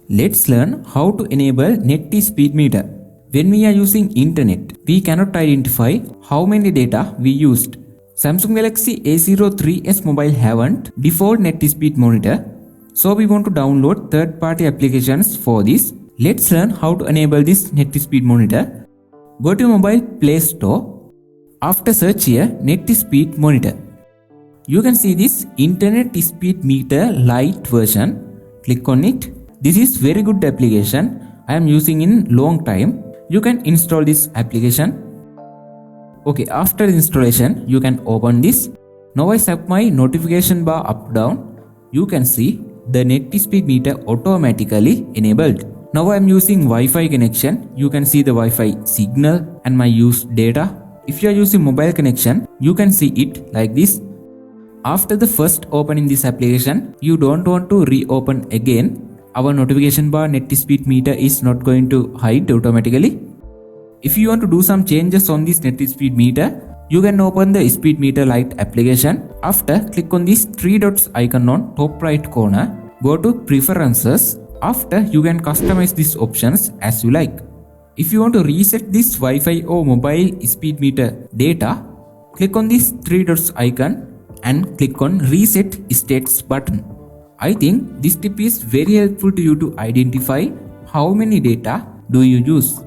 Let's learn how to enable net speed meter. When we are using internet, we cannot identify how many data we used. Samsung Galaxy A03s mobile haven't default net speed monitor, so we want to download third-party applications for this. Let's learn how to enable this net speed monitor. Go to mobile Play Store. After search here net speed monitor. You can see this internet speed meter lite version. Click on it. This is very good application. I am using in long time. You can install this application. Okay, after installation, you can open this. Now I set my notification bar up down. You can see the net speed meter automatically enabled. Now I am using Wi-Fi connection. You can see the Wi-Fi signal and my used data. If you are using mobile connection, you can see it like this. After the first opening this application, you don't want to reopen again. Our notification bar net speed meter is not going to hide automatically. If you want to do some changes on this net speed meter, you can open the speed meter lite application. After, click on this three dots icon on top right corner. Go to preferences. After, you can customize these options as you like. If you want to reset this Wi-Fi or mobile speed meter data, click on this three dots icon and click on reset status button. I think this tip is very helpful to you to identify how many data do you use.